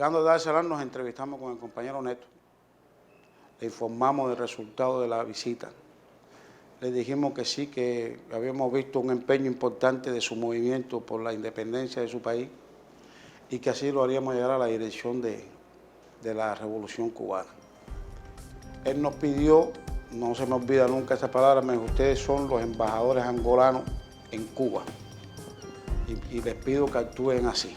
llegando a Dar es Salaam nos entrevistamos con el compañero Neto. Le informamos del resultado de la visita. Le dijimos que sí, que habíamos visto un empeño importante de su movimiento por la independencia de su país y que así lo haríamos llegar a la dirección de la Revolución Cubana. Él nos pidió, no se me olvida nunca esa palabra, me dijo, ustedes son los embajadores angolanos en Cuba y les pido que actúen así.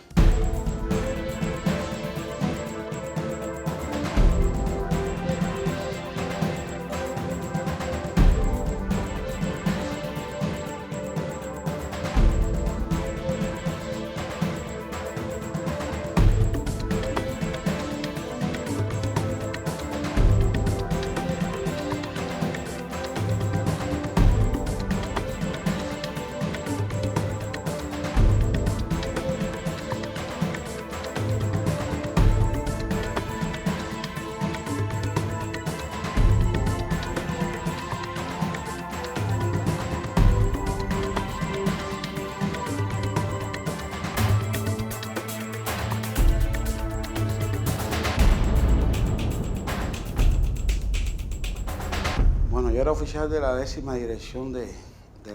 Bueno, yo era oficial de la 10ª Dirección de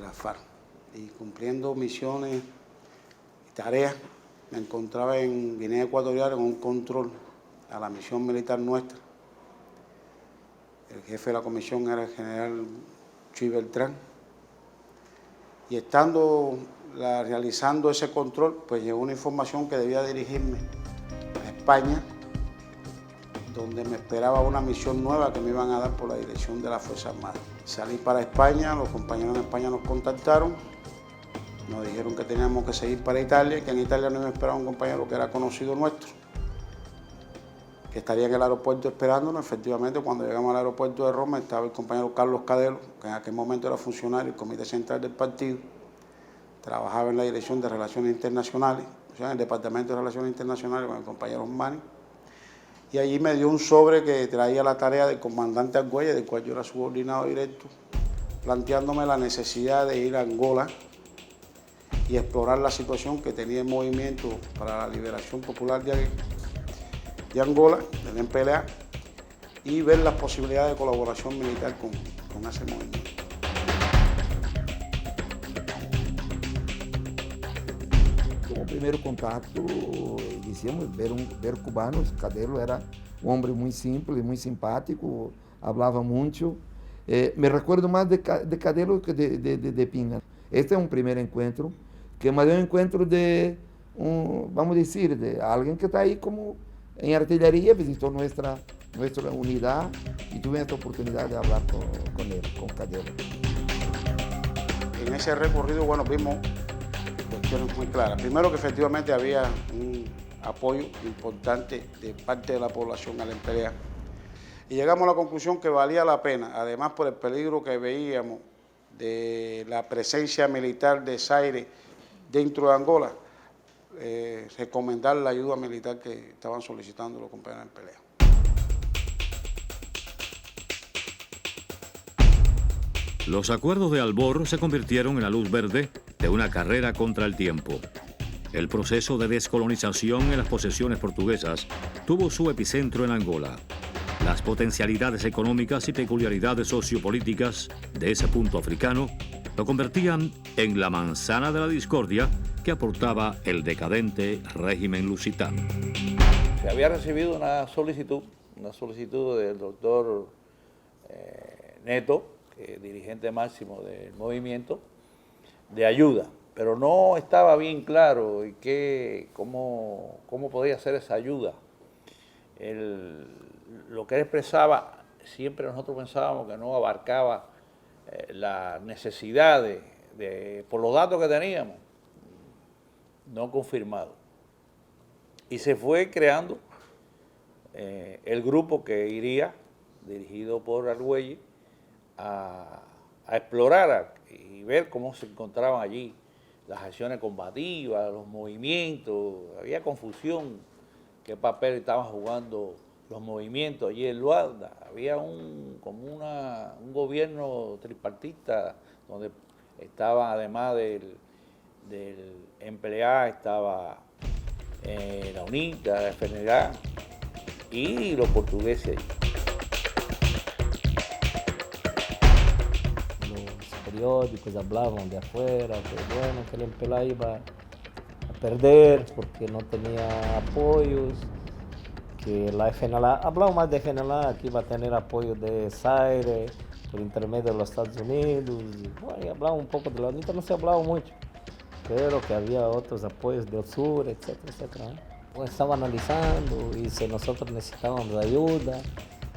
la FARC y cumpliendo misiones y tareas me encontraba en Guinea Ecuatorial en un control a la misión militar nuestra. El jefe de la comisión era el general Chuy Beltrán y estando realizando ese control, pues llegó una información que debía dirigirme a España, donde me esperaba una misión nueva que me iban a dar por la dirección de las Fuerzas Armadas. Salí para España, los compañeros en España nos contactaron, nos dijeron que teníamos que seguir para Italia y que en Italia nos esperaba un compañero que era conocido nuestro, que estaría en el aeropuerto esperándonos. Efectivamente, cuando llegamos al aeropuerto de Roma estaba el compañero Carlos Cadelo, que en aquel momento era funcionario del Comité Central del Partido, trabajaba en la Dirección de Relaciones Internacionales, o sea, en el Departamento de Relaciones Internacionales con el compañero Osmani. Y allí me dio un sobre que traía la tarea del comandante Argüelles, del cual yo era subordinado directo, planteándome la necesidad de ir a Angola y explorar la situación que tenía el movimiento para la liberación popular de Angola, del MPLA, y ver las posibilidades de colaboración militar con ese movimiento. Como primeiro contato, decíamos, ver cubanos. Cadelo era um homem muito simples, muito simpático, falava muito. Me recuerdo mais de Cadelo que de Pinga. Este é um primeiro encontro, que é um encontro de, vamos dizer, de alguém que está aí como em artilharia, visitou nossa unidade e tive esta oportunidade de falar com ele, com Cadelo. En ese recorrido, bueno, vimos cuestiones muy claras. Primero, que efectivamente había un apoyo importante de parte de la población al MPLA. Y llegamos a la conclusión que valía la pena, además por el peligro que veíamos de la presencia militar de Zaire dentro de Angola, recomendar la ayuda militar que estaban solicitando los compañeros del MPLA. Los acuerdos de Albor se convirtieron en la luz verde de una carrera contra el tiempo. El proceso de descolonización en las posesiones portuguesas tuvo su epicentro en Angola. Las potencialidades económicas y peculiaridades sociopolíticas de ese punto africano lo convertían en la manzana de la discordia que aportaba el decadente régimen lusitano. Se había recibido una solicitud del doctor Neto, dirigente máximo del movimiento, de ayuda, pero no estaba bien claro cómo podía ser esa ayuda. Lo que él expresaba, siempre nosotros pensábamos que no abarcaba las necesidades, por los datos que teníamos, no confirmados. Y se fue creando el grupo que iría, dirigido por Argüelles, a explorar y ver cómo se encontraban allí las acciones combativas, los movimientos. Había confusión, qué papel estaban jugando los movimientos allí en Luanda. Había un gobierno tripartita donde estaba, además del MPLA, estaba la UNITA, la FNLA y los portugueses allí. Los periódicos hablaban de afuera, que bueno, que el MPLA iba a perder porque no tenía apoyos, que la FNLA, hablaba más de FNLA, que iba a tener apoyo de Zaire por intermedio de los Estados Unidos, y, bueno, y hablaba un poco de la UNITA, no se hablaba mucho, pero que había otros apoyos del sur, etcétera, etcétera. Pues estaba analizando y si nosotros necesitábamos ayuda,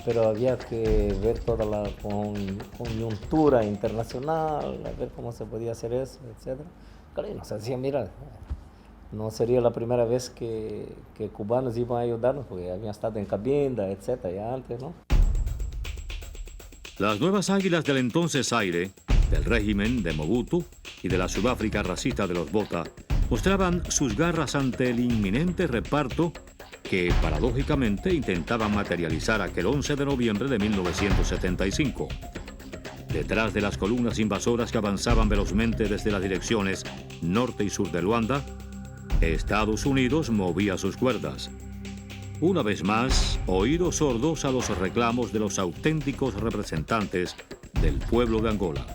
pero había que ver toda la coyuntura internacional, a ver cómo se podía hacer eso, etcétera. Claro, y nos decía, mira, no sería la primera vez que cubanos iban a ayudarnos, porque habían estado en Cabinda, etcétera, ya antes, ¿no? Las nuevas águilas del entonces Zaire, del régimen de Mobutu y de la Sudáfrica racista de los Botha, mostraban sus garras ante el inminente reparto que, paradójicamente, intentaban materializar aquel 11 de noviembre de 1975. Detrás de las columnas invasoras que avanzaban velozmente desde las direcciones norte y sur de Luanda, Estados Unidos movía sus cuerdas. Una vez más, oídos sordos a los reclamos de los auténticos representantes del pueblo de Angola.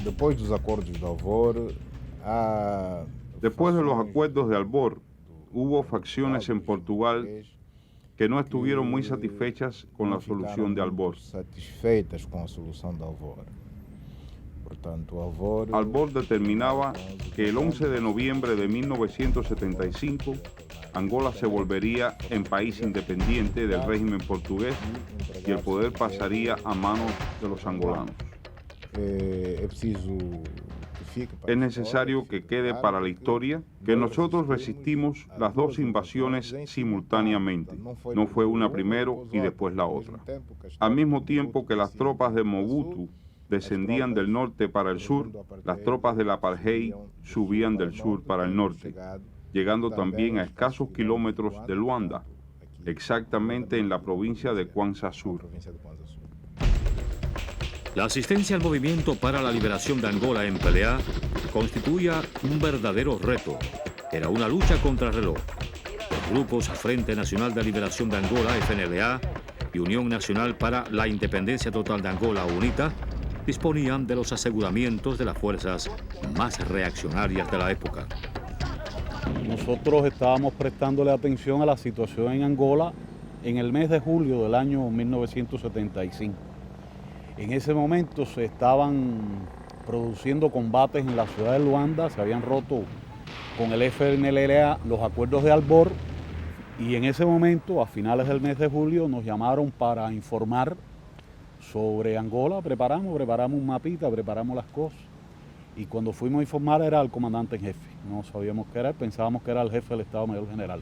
Después de los acuerdos de Albor, hubo facciones en Portugal que no estuvieron muy satisfechas con la solución de Albor. Albor determinaba que el 11 de noviembre de 1975 Angola se volvería en país independiente del régimen portugués y el poder pasaría a manos de los angolanos. Es necesario que quede para la historia que nosotros resistimos las dos invasiones simultáneamente. No fue una primero y después la otra. Al mismo tiempo que las tropas de Mobutu descendían del norte para el sur, las tropas del apartheid subían del sur para el norte, llegando también a escasos kilómetros de Luanda, exactamente en la provincia de Kwanza Sur. La asistencia al movimiento para la liberación de Angola en pelea constituía un verdadero reto. Era una lucha contra el reloj. Los grupos Frente Nacional de Liberación de Angola, FNLA, y Unión Nacional para la Independencia Total de Angola, UNITA, disponían de los aseguramientos de las fuerzas más reaccionarias de la época. Nosotros estábamos prestándole atención a la situación en Angola en el mes de julio del año 1975. En ese momento se estaban produciendo combates en la ciudad de Luanda, se habían roto con el FNLA los acuerdos de Albor, y en ese momento, a finales del mes de julio, nos llamaron para informar sobre Angola. Preparamos un mapita, preparamos las cosas, y cuando fuimos a informar era el comandante en jefe. No sabíamos qué era, pensábamos que era el jefe del Estado Mayor General,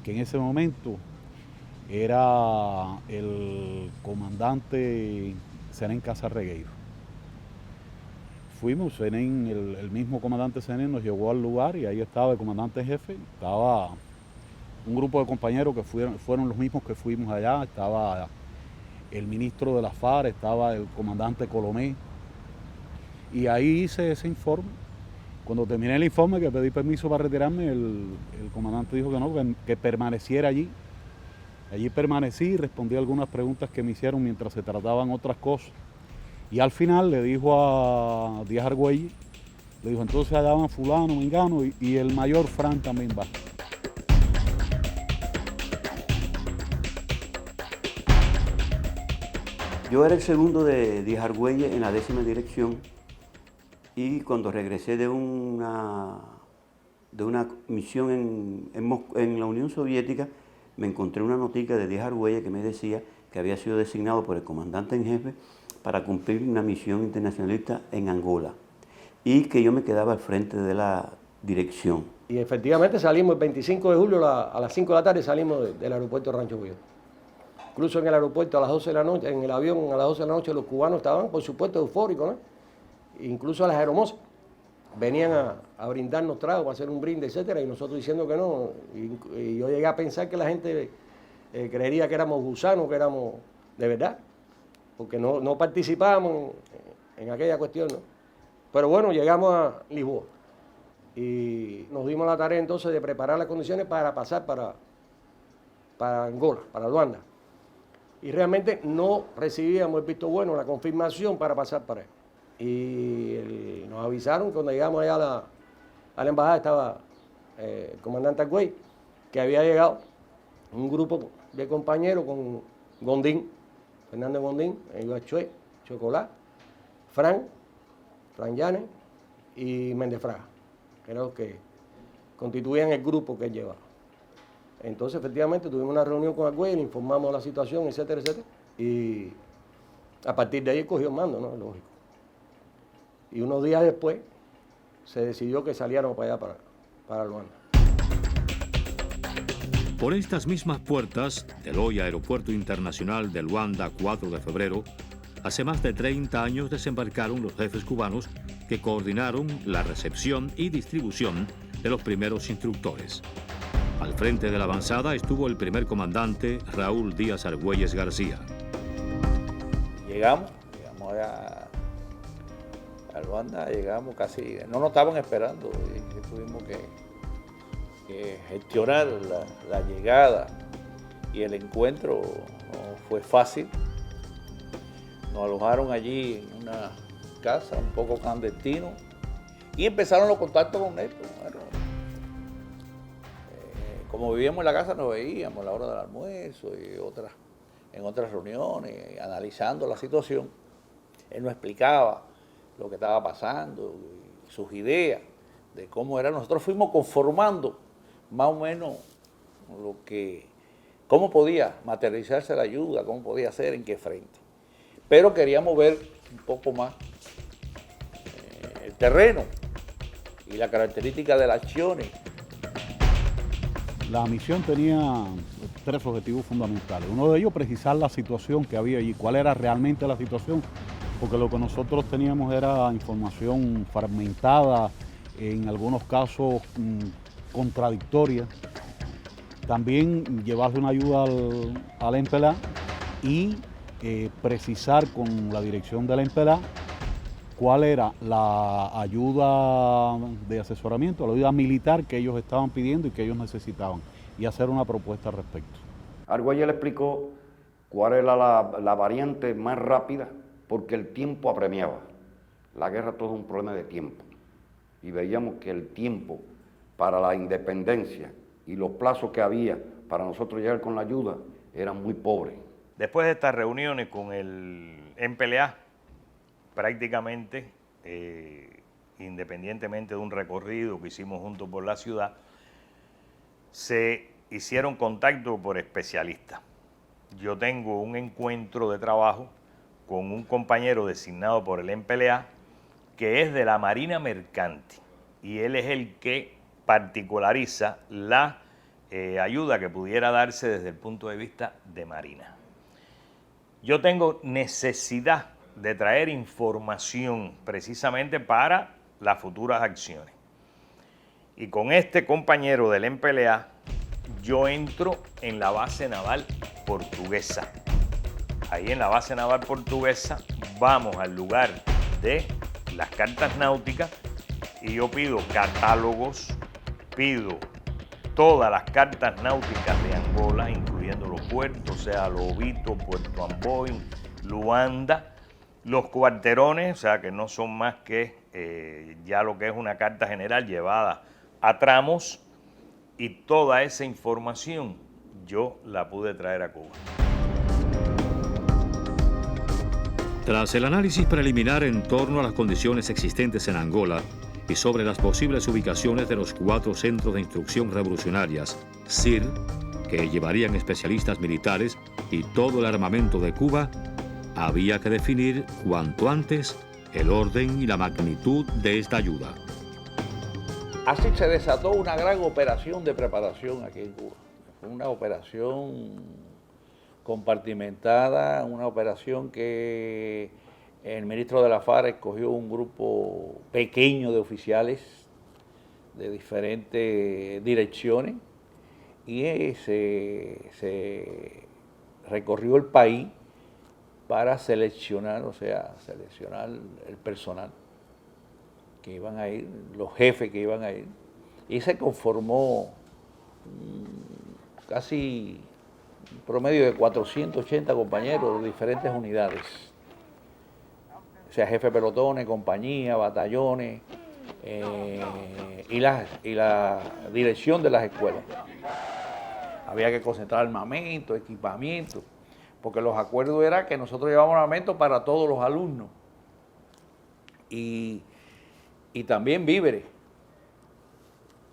que en ese momento era el comandante Zenén Casarregueiro. Fuimos, Zenén, el mismo comandante Zenén nos llevó al lugar y ahí estaba el comandante en jefe, estaba un grupo de compañeros que fueron los mismos que fuimos allá, estaba el ministro de la FARC, estaba el comandante Colomé, y ahí hice ese informe. Cuando terminé el informe, que pedí permiso para retirarme, el comandante dijo que no, que permaneciera allí. Allí permanecí y respondí algunas preguntas que me hicieron mientras se trataban otras cosas. Y al final le dijo a Díaz Argüelles, le dijo, entonces allá van fulano, mengano, y el mayor Fran también va. Yo era el segundo de Díaz Argüelles en la 10ª dirección, y cuando regresé de una misión en la Unión Soviética, me encontré una notica de Díaz Argüelles que me decía que había sido designado por el comandante en jefe para cumplir una misión internacionalista en Angola y que yo me quedaba al frente de la dirección. Y efectivamente salimos el 25 de julio a las 5 de la tarde, salimos del aeropuerto de Rancho Cuyo. Incluso en el aeropuerto a las 12 de la noche, en el avión a las 12 de la noche, los cubanos estaban, por supuesto, eufóricos, ¿no? Incluso a las aeromosas venían a brindarnos tragos, a hacer un brindis, etcétera, y nosotros diciendo que no. Y yo llegué a pensar que la gente creería que éramos gusanos, que éramos de verdad, porque no participábamos en aquella cuestión, ¿no? Pero bueno, llegamos a Lisboa. Y nos dimos la tarea entonces de preparar las condiciones para pasar para Angola, para Luanda. Y realmente no recibíamos el visto bueno, la confirmación para pasar para él. Y nos avisaron que cuando llegamos allá a la embajada estaba el comandante Argüelles, que había llegado un grupo de compañeros con Gondín, Fernando Gondín, Chue, Chocolá, Fran Llanes y Méndez Fraga, que eran los que constituían el grupo que él llevaba. Entonces, efectivamente, tuvimos una reunión con Argüelles, le informamos la situación, etcétera, etcétera, y a partir de ahí cogió el mando, ¿no? Lógico. Y unos días después se decidió que saliéramos para allá, para Luanda. Por estas mismas puertas del hoy Aeropuerto Internacional de Luanda, 4 de febrero, hace más de 30 años desembarcaron los jefes cubanos que coordinaron la recepción y distribución de los primeros instructores. Al frente de la avanzada estuvo el primer comandante Raúl Díaz Argüelles García. Llegamos allá a Luanda, llegamos casi, no nos estaban esperando, y tuvimos que gestionar la llegada, y el encuentro no fue fácil. Nos alojaron allí en una casa un poco clandestino y empezaron los contactos con Néstor. Bueno, como vivíamos en la casa nos veíamos a la hora del almuerzo y en otras reuniones, analizando la situación. Él nos explicaba lo que estaba pasando, sus ideas de cómo era. Nosotros fuimos conformando más o menos cómo podía materializarse la ayuda, cómo podía ser, en qué frente. Pero queríamos ver un poco más el terreno y la característica de las acciones. La misión tenía 3 objetivos fundamentales. Uno de ellos, precisar la situación que había allí, cuál era realmente la situación, porque lo que nosotros teníamos era información fragmentada, en algunos casos contradictoria. También llevarle una ayuda al MPLA y precisar con la dirección del MPLA cuál era la ayuda de asesoramiento, la ayuda militar que ellos estaban pidiendo y que ellos necesitaban, y hacer una propuesta al respecto. Argüelles le explicó cuál era la variante más rápida, porque el tiempo apremiaba. La guerra todo es un problema de tiempo, y veíamos que el tiempo para la independencia y los plazos que había para nosotros llegar con la ayuda eran muy pobres. Después de estas reuniones con el MPLA, prácticamente, independientemente de un recorrido que hicimos juntos por la ciudad, se hicieron contactos por especialistas. Yo tengo un encuentro de trabajo con un compañero designado por el MPLA que es de la Marina Mercante, y él es el que particulariza la ayuda que pudiera darse desde el punto de vista de Marina. Yo tengo necesidad de traer información precisamente para las futuras acciones. Y con este compañero del MPLA, yo entro en la base naval portuguesa. Ahí en la base naval portuguesa vamos al lugar de las cartas náuticas y yo pido catálogos, pido todas las cartas náuticas de Angola, incluyendo los puertos, o sea, Lobito, Puerto Amboy, Luanda, los cuarterones, o sea, que no son más que ya lo que es una carta general llevada a tramos, y toda esa información yo la pude traer a Cuba. Tras el análisis preliminar en torno a las condiciones existentes en Angola y sobre las posibles ubicaciones de los 4 centros de instrucción revolucionarias, CIR, que llevarían especialistas militares y todo el armamento de Cuba, había que definir cuanto antes el orden y la magnitud de esta ayuda. Así se desató una gran operación de preparación aquí en Cuba. Fue una operación compartimentada, una operación que el ministro de la FARC escogió un grupo pequeño de oficiales de diferentes direcciones y se recorrió el país para seleccionar, o sea, seleccionar el personal. que iban a ir, los jefes que iban a ir, y se conformó casi un promedio de 480 compañeros de diferentes unidades. O sea, jefe de pelotones, compañía, batallones y la dirección de las escuelas. Había que concentrar armamento, equipamiento, porque los acuerdos eran que nosotros llevábamos armamento para todos los alumnos y también víveres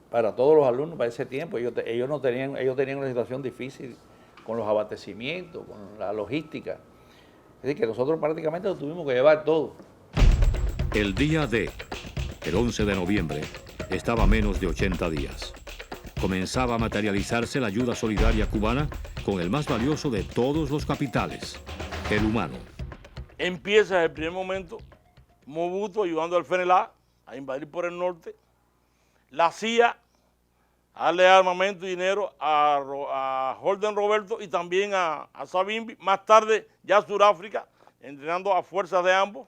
para todos los alumnos para ese tiempo. Ellos tenían una situación difícil con los abastecimientos, con la logística. Es decir, que nosotros prácticamente lo tuvimos que llevar todo. El día D, el 11 de noviembre, estaba a menos de 80 días. Comenzaba a materializarse la ayuda solidaria cubana con el más valioso de todos los capitales, el humano. Empieza desde el primer momento Mobutu ayudando al FNLA a invadir por el norte, la CIA a darle armamento y dinero a Holden Roberto y también a Savimbi, más tarde ya Sudáfrica, entrenando a fuerzas de ambos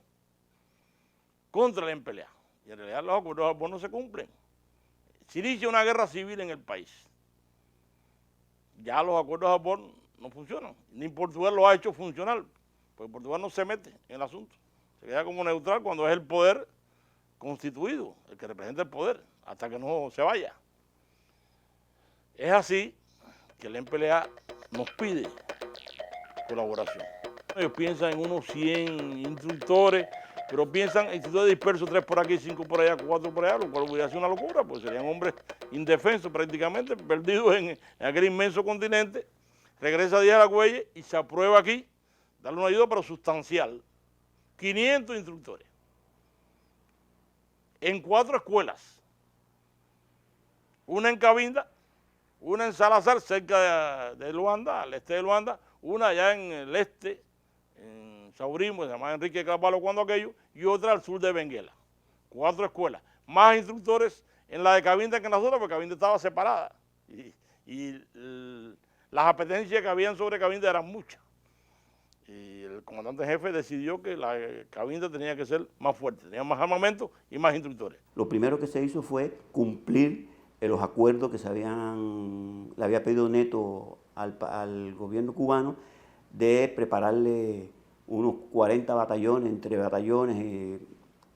contra el MPLA. Y en realidad los acuerdos de Albor no se cumplen. Se inicia una guerra civil en el país. Ya los acuerdos de Albor no funcionan, ni Portugal lo ha hecho funcionar, porque Portugal no se mete en el asunto. Se queda como neutral cuando es el poder constituido, el que representa el poder, hasta que no se vaya. Es así que el MPLA nos pide colaboración. Ellos piensan en unos 100 instructores, pero piensan en instructores dispersos, 3 por aquí, 5 por allá, 4 por allá, lo cual hubiera sido una locura, porque serían hombres indefensos prácticamente, perdidos en aquel inmenso continente. Regresa Díaz Argüelles y se aprueba aquí darle una ayuda pero sustancial. 500 instructores en 4 escuelas, una en Cabinda, una en Salazar, cerca de Luanda, al este de Luanda, una allá en el este, en Saurismo, se llama Enrique Carvalho cuando aquello, y otra al sur de Benguela. 4 escuelas, más instructores en la de Cabinda que en las otras, porque Cabinda estaba separada, y las apetencias que habían sobre Cabinda eran muchas. Y el comandante jefe decidió que la Cabinda tenía que ser más fuerte, tenía más armamento y más instructores. Lo primero que se hizo fue cumplir los acuerdos que le había pedido Neto al gobierno cubano de prepararle unos 40 batallones, entre batallones,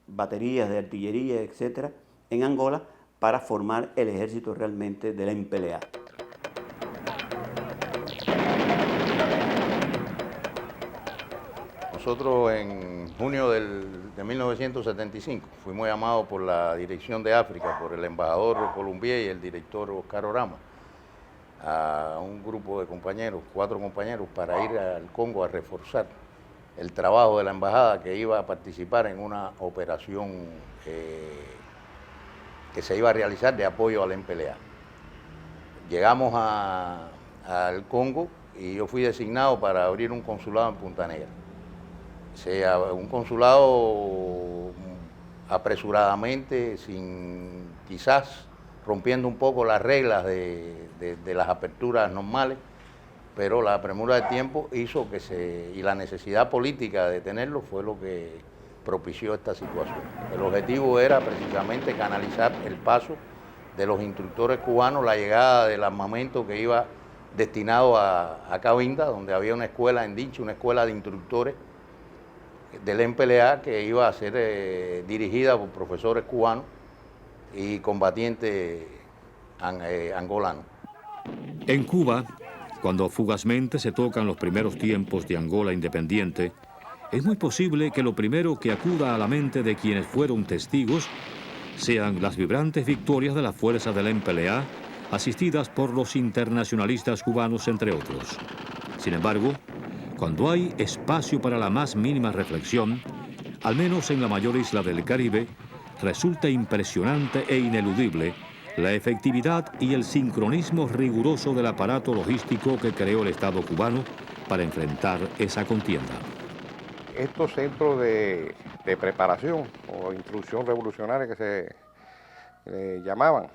baterías de artillería, etcétera, en Angola para formar el ejército realmente de la MPLA. Nosotros en junio de 1975 fuimos llamados por la Dirección de África, por el embajador Colombier y el director Oscar Orama, a un grupo de compañeros, 4 compañeros, para ir al Congo a reforzar el trabajo de la embajada que iba a participar en una operación que se iba a realizar de apoyo al MPLA. Llegamos al Congo y yo fui designado para abrir un consulado en Punta Negra. Sea un consulado apresuradamente, quizás rompiendo un poco las reglas de las aperturas normales, pero la premura del tiempo hizo y la necesidad política de tenerlo fue lo que propició esta situación. El objetivo era precisamente canalizar el paso de los instructores cubanos, la llegada del armamento que iba destinado a Cabinda, donde había una escuela en Dinche, una escuela de instructores del MPLA que iba a ser dirigida por profesores cubanos y combatientes angolanos. En Cuba, cuando fugazmente se tocan los primeros tiempos de Angola independiente, es muy posible que lo primero que acuda a la mente de quienes fueron testigos sean las vibrantes victorias de las fuerzas del MPLA, asistidas por los internacionalistas cubanos, entre otros. Sin embargo, cuando hay espacio para la más mínima reflexión, al menos en la mayor isla del Caribe, resulta impresionante e ineludible la efectividad y el sincronismo riguroso del aparato logístico que creó el Estado cubano para enfrentar esa contienda. Estos centros de preparación o instrucción revolucionaria que se llamaban,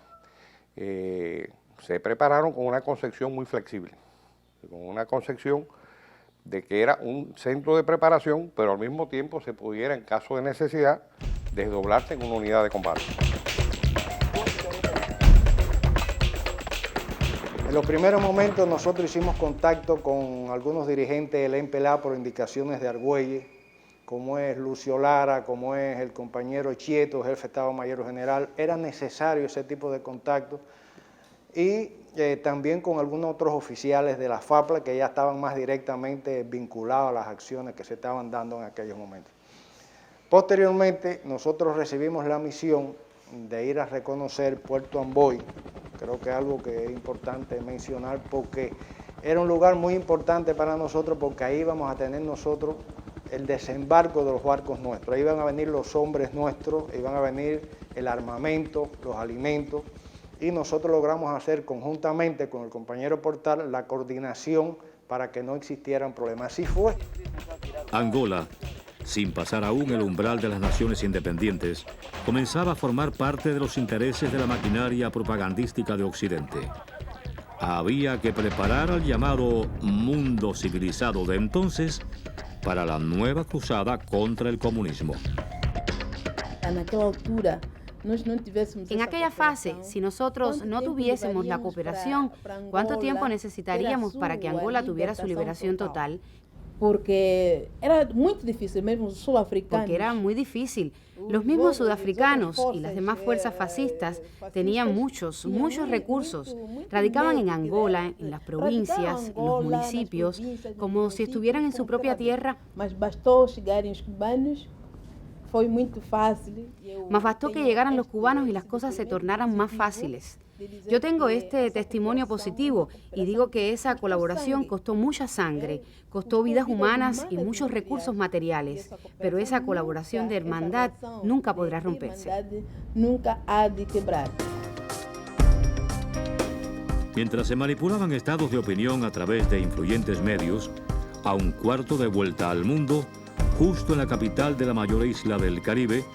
se prepararon con una concepción muy flexible, con una concepción de que era un centro de preparación, pero al mismo tiempo se pudiera, en caso de necesidad, desdoblarse en una unidad de combate. En los primeros momentos nosotros hicimos contacto con algunos dirigentes del MPLA por indicaciones de Argüelles, como es Lucio Lara, como es el compañero Chieto, jefe de Estado Mayor General. Era necesario ese tipo de contacto y también con algunos otros oficiales de la FAPLA que ya estaban más directamente vinculados a las acciones que se estaban dando en aquellos momentos. Posteriormente nosotros recibimos la misión de ir a reconocer Puerto Amboy. Creo que es algo que es importante mencionar porque era un lugar muy importante para nosotros porque ahí íbamos a tener nosotros el desembarco de los barcos nuestros. Ahí iban a venir los hombres nuestros, iban a venir el armamento, los alimentos y nosotros logramos hacer conjuntamente con el compañero Portal la coordinación para que no existieran problemas. Así fue. Angola, sin pasar aún el umbral de las naciones independientes, comenzaba a formar parte de los intereses de la maquinaria propagandística de Occidente. Había que preparar al llamado mundo civilizado de entonces para la nueva cruzada contra el comunismo. En aquella fase, si nosotros no tuviésemos la cooperación, ¿cuánto tiempo necesitaríamos para que Angola tuviera su liberación total? Porque era muy difícil, mismo sudafricanos. Porque era muy difícil. Los mismos sudafricanos y las demás fuerzas fascistas tenían muchos recursos. Radicaban en Angola, en las provincias, en los municipios, como si estuvieran en su propia tierra. Mas bastó llegar en cubanos. Fue muy fácil. Más bastó que llegaran los cubanos y las cosas se tornaran más fáciles. Yo tengo este testimonio positivo y digo que esa colaboración costó mucha sangre, costó vidas humanas y muchos recursos materiales, pero esa colaboración de hermandad nunca podrá romperse. Nunca ha de quebrar. Mientras se manipulaban estados de opinión a través de influyentes medios, a un cuarto de vuelta al mundo, justo en la capital de la mayor isla del Caribe,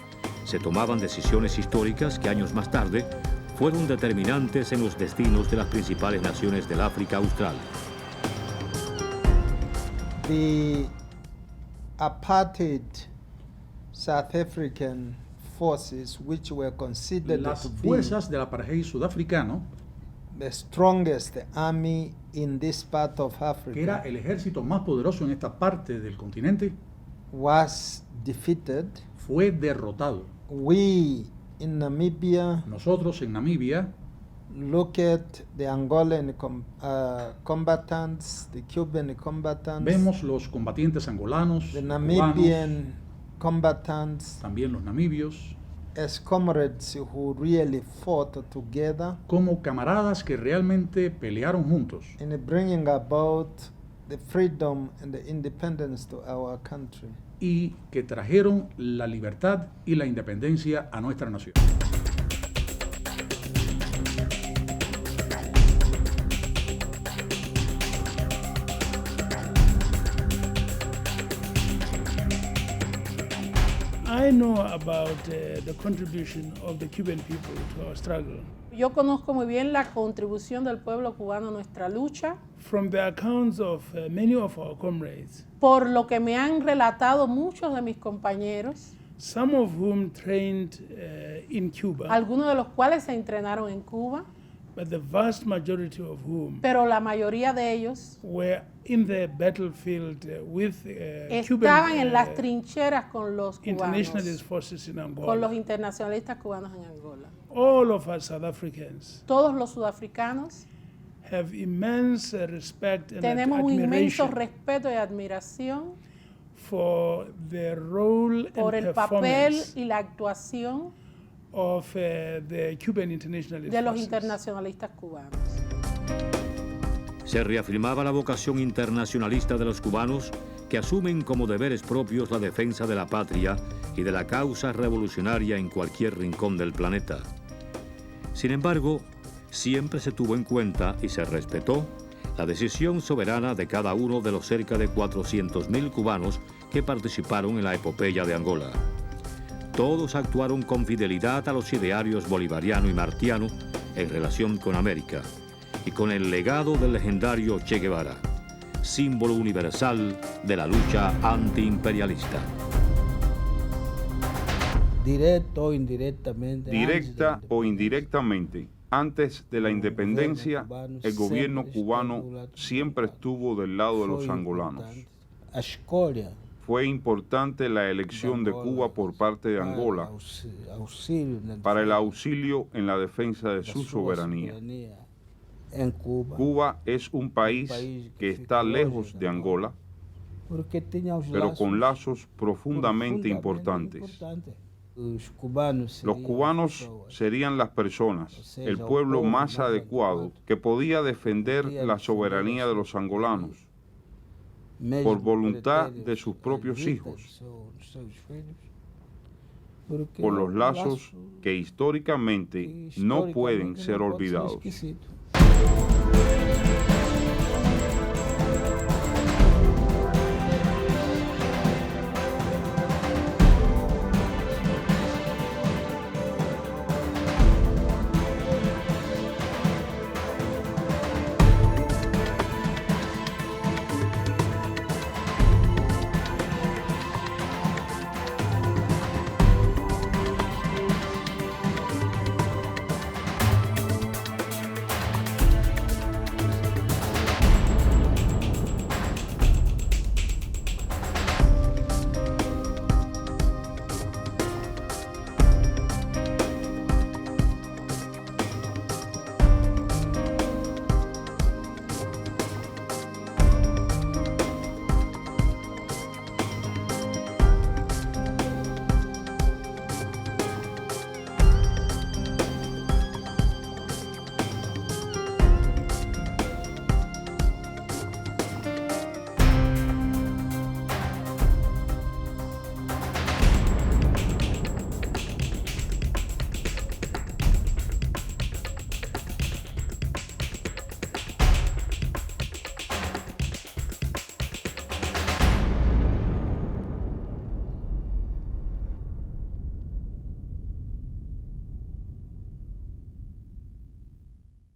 se tomaban decisiones históricas que años más tarde fueron determinantes en los destinos de las principales naciones del África Austral. The apartheid South African forces, which were considered las fuerzas del apartheid sudafricano, the strongest army in this part of Africa, que era el ejército más poderoso en esta parte del continente, was defeated. Fue derrotado. We in Namibia, nosotros en Namibia, look at the Angolan combatants, the Cuban combatants, vemos los combatientes angolanos, the Namibian cubanos, combatants, también los namibios, as comrades who really fought together, como camaradas que realmente pelearon juntos, in bringing about the freedom and the independence to our country. Y que trajeron la libertad y la independencia a nuestra nación. I know about the contribution of the Cuban people to our struggle. Yo conozco muy bien la contribución del pueblo cubano a nuestra lucha. From the accounts of many of our comrades. Por lo que me han relatado muchos de mis compañeros. Some of whom trained in Cuba. Algunos de los cuales se entrenaron en Cuba. But the vast majority of whom. Pero la mayoría de ellos. Were in the battlefield with estaban en las trincheras con los cubanos. Internationalist forces in Angola. Con los internacionalistas cubanos en Angola. All of us South Africans. Todos los sudafricanos. Have immense respect and tenemos un inmenso respeto y admiración for the role por el papel y la actuación of the Cuban internationalist de los forces. internacionalistas cubanos. Se reafirmaba la vocación internacionalista de los cubanos que asumen como deberes propios la defensa de la patria y de la causa revolucionaria en cualquier rincón del planeta. Sin embargo, siempre se tuvo en cuenta y se respetó la decisión soberana de cada uno de los cerca de 400.000 cubanos que participaron en la epopeya de Angola. Todos actuaron con fidelidad a los idearios bolivariano y martiano en relación con América y con el legado del legendario Che Guevara, símbolo universal de la lucha antiimperialista. Directo o indirectamente. Directa o indirectamente, antes de la independencia, el gobierno cubano siempre estuvo del lado de los angolanos. A escolha Fue importante la elección de Cuba por parte de Angola para el auxilio en la defensa de su soberanía. em Cuba. Cuba es un país que está lejos de Angola, Porque tinha os pero laços con lazos profundamente importantes. Os cubanos Los cubanos serían las personas, el pueblo más adecuado que podía defender la soberanía de los angolanos por voluntad de sus propios hijos, por los lazos que históricamente no pueden ser olvidados. esquecido.